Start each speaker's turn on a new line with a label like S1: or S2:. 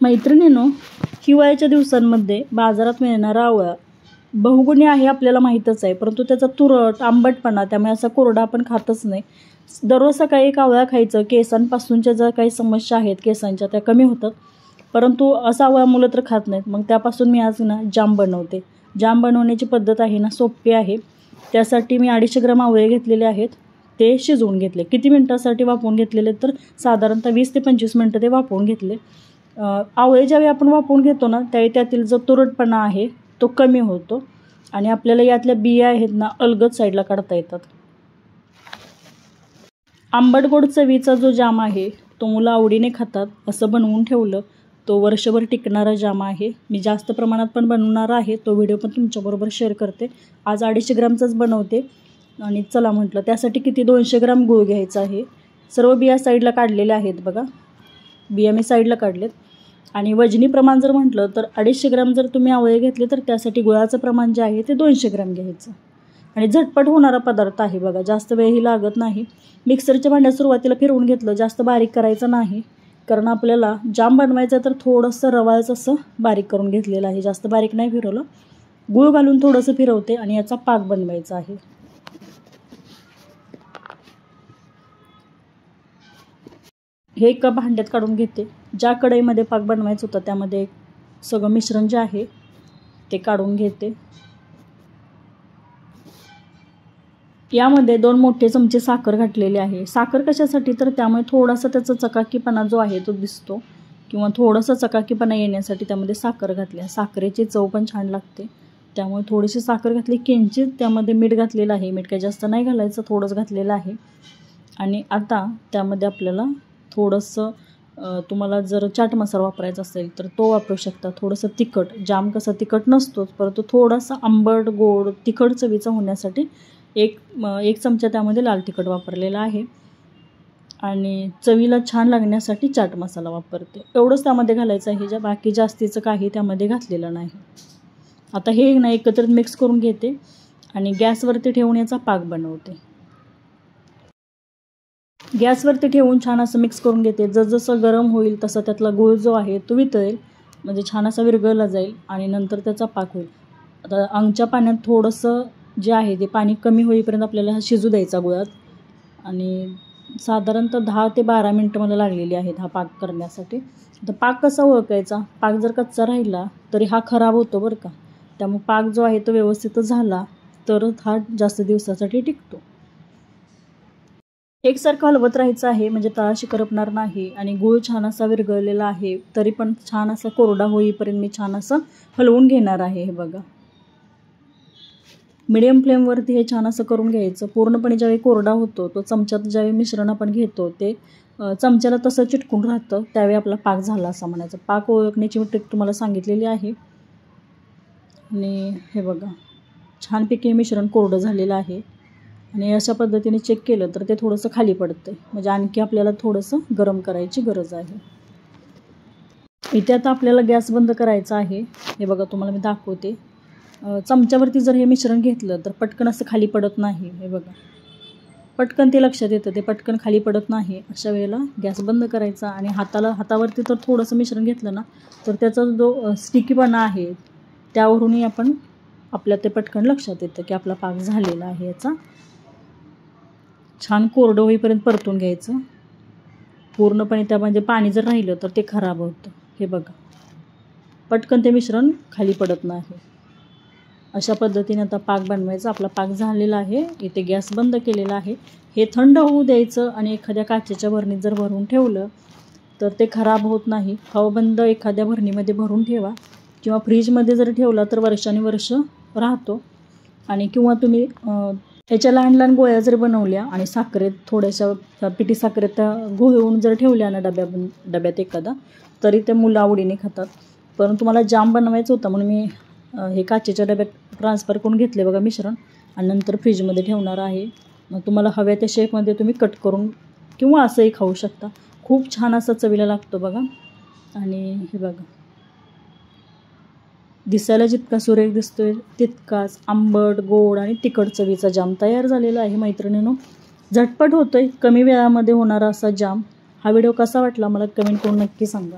S1: मैत्रिणींनो, हिवाळ्याच्या दिवसांमध्ये बाजारात मिळणारा आवळा बहुगुणी आहे आपल्याला माहीतच आहे, परंतु त्याचा तुरट आंबटपणा, त्यामुळे असा कोरडा आपण खातच नाही. दररोज सकाळी एक आवळा खायचं, केसांपासूनच्या ज्या काही समस्या आहेत केसांच्या त्या कमी होतात. परंतु असा आवळा मुलं तर खात नाहीत. मग त्यापासून मी आज जाम बनवते. जाम बनवण्याची पद्धत आहे सोपी आहे. त्यासाठी मी 250 ग्राम आवळे घेतलेले आहेत, ते शिजवून घेतले. किती मिनटासाठी वाफवून घेतलेले तर साधारणतः 20 ते 25 मिनटं ते वाफवून घेतले. आवळे ज्यावेळी आपण वाफवून घेतो त्यावेळी त्यातील जो तुरटपणा आहे तो कमी होतो आणि आपल्याला यातल्या बिया आहेत अलगद साईडला काढता येतात. आंबट गोड चवीचा जो जाम आहे तो मुलं आवडीने खातात. असं बनवून ठेवलं तो वर्षभर टिकणारा जाम आहे. मी जास्त प्रमाणात पण बनवणार आहे, तो व्हिडिओ पण तुमच्याबरोबर शेअर करते. आज 250 ग्रामचाच बनवते आणि चला म्हटलं त्यासाठी किती 200 ग्राम गूळ घ्यायचा आहे. सर्व बिया साईडला काढलेल्या आहेत बघा, बिया मी साईडला काढलेत. आणि वजनी प्रमाण जर म्हटलं तर 250 ग्राम जर तुम्ही आवळे घेतले तर त्यासाठी गुळाचं प्रमाण जे आहे ते 200 ग्राम घ्यायचं. आणि झटपट होणारा पदार्थ आहे बघा, जास्त वेळही लागत नाही. मिक्सरच्या भांड्यात सुरुवातीला फिरवून घेतलं, जास्त बारीक करायचं नाही, कारण आपल्याला जाम बनवायचं तर थोडंसं रवाळचं असं बारीक करून घेतलेलं आहे. जास्त बारीक नाही फिरवलं, गूळ घालून थोडंसं फिरवते आणि याचा पाक बनवायचा आहे. हे एका भांड्यात काढून घेते. ज्या कढईमध्ये पाक बनवायचं होतं त्यामध्ये सगळं मिश्रण जे आहे ते काढून घेते. यामध्ये 2 मोठे चमचे साखर घातलेली आहे. साखर कशासाठी तर त्यामुळे थोडासा त्याचा चकाकीपणा जो आहे तो दिसतो, किंवा थोडासा चकाकीपणा येण्यासाठी त्यामध्ये साखर घातली. साखरेची चव पण छान लागते, त्यामुळे थोडीशी साखर घातली. किंचित त्यामध्ये मीठ घातलेलं आहे, मीठ काही जास्त नाही घालायचं, थोडंच घातलेलं आहे. आणि आता त्यामध्ये आपल्याला थोडंसं तुम्हाला जर चाट मसाला वापरायचा असेल तर तो वापरू शकता. थोडंसं तिखट, जाम कसा तिखट नसतोच, परंतु थोडासा आंबट गोड तिखट चवीचा होण्यासाठी एक चमचा त्यामध्ये लाल तिखट वापरलेला आहे. आणि चवीला छान लागण्यासाठी चाट मसाला वापरते. एवढंच त्यामध्ये घालायचं आहे, बाकी जास्तीचं काही त्यामध्ये घातलेलं नाही. आता हे एकत्रित मिक्स करून घेते आणि गॅसवरती ठेवून याचा पाक बनवते. गॅसवरती ठेवून छान असं मिक्स करून घेते. जसं गरम होईल तसं त्यातला गूळ जो आहे तो वितळेल, म्हणजे छान असा विरघळला जाईल आणि नंतर त्याचा पाक होईल. आता अंगच्या पाण्यात थोडंसं जे आहे ते पाणी कमी होईपर्यंत आपल्याला हा शिजू द्यायचा गुळात. आणि साधारणतः 10 ते 12 मिनटं मला लागलेली आहेत हा पाक करण्यासाठी. तर पाक कसा ओळखायचा, पाक जर कच्चा राहिला तरी हा खराब होतो बरं का. त्यामुळे पाक जो आहे तो व्यवस्थित झाला तर हा जास्त दिवसासाठी टिकतो. एकसारखं हलवत राहायचं आहे, म्हणजे तळाशी करपणार नाही. आणि गूळ छान असा विरघळलेला आहे, तरी पण छान असा कोरडा होईपर्यंत मी छान असं हलवून घेणार आहे. हे बघा, मिडियम फ्लेमवरती हे छान असं करून घ्यायचं. पूर्णपणे ज्यावेळी कोरडा होतो तो चमच्यात ज्यावेळी मिश्रण आपण घेतो ते चमच्याला तसं चिटकून राहतं, त्यावेळी आपला पाक झाला असं म्हणायचं. पाक ओळखण्याची ट्रिक तुम्हाला सांगितलेली आहे. आणि हे बघा, छानपैकी मिश्रण कोरडं झालेलं आहे. आणि अशा पद्धतीने चेक केलं तर ते थोडंसं खाली पडतं, म्हणजे आणखी आपल्याला थोडंसं गरम करायची गरज आहे. इथे आता आपल्याला गॅस बंद करायचा आहे. हे बघा, तुम्हाला मी दाखवते. चमच्यावरती जर हे मिश्रण घेतलं तर पटकन असं खाली पडत नाही. हे बघा, पटकन ते लक्षात येतं, ते पटकन खाली पडत नाही. अशा वेळेला गॅस बंद करायचा आणि हातावरती तर थोडंसं मिश्रण घेतलं तर त्याचा जो स्टिकीपणा आहे त्यावरूनही आपल्या ते पटकन लक्षात येतं की आपला पाक झालेला आहे. याचा छान कोरडं होईपर्यंत परतून घ्यायचं. पूर्णपणे त्यामध्ये पाणी जर राहिलं तर ते खराब होतं. हे बघा, पटकन ते मिश्रण खाली पडत नाही. अशा पद्धतीने आता पाक बनवायचा. आपला पाक झालेला आहे. इथे गॅस बंद केलेला आहे. हे थंड होऊ द्यायचं आणि एखाद्या काचेच्या भरणीत जर भरून ठेवलं तर ते खराब होत नाही. हवाबंद एखाद्या भरणीमध्ये भरून ठेवा, किंवा फ्रीजमध्ये जर ठेवला तर वर्षानुवर्ष राहतो. आणि किंवा तुम्ही ह्याच्या लहान लहान गोळ्या जर बनवल्या आणि साखरेत थोड्याशा पिठी साखरेत त्या घोळवून जर ठेवल्या डब्यात एखादा, तरी ते मुलं आवडीने खातात. परंतु मला जाम बनवायचं होतं म्हणून मी हे काचेच्या डब्यात ट्रान्सफर करून घेतले बघा मिश्रण, आणि नंतर फ्रीजमध्ये ठेवणार आहे. मग तुम्हाला हव्या त्या शेपमध्ये तुम्ही कट करून किंवा असंही खाऊ शकता. खूप छान असं चवीला लागतो बघा. आणि हे बघा, दिसायला जितका सुरेख दिसतोय तितकाच आंबट गोड आणि तिखट चवीचा जाम तयार झालेला आहे मैत्रिणींनो. झटपट होतोय, कमी वेळामध्ये होणारा असा जाम. हा व्हिडिओ कसा वाटला मला कमेंट करून नक्की सांगा.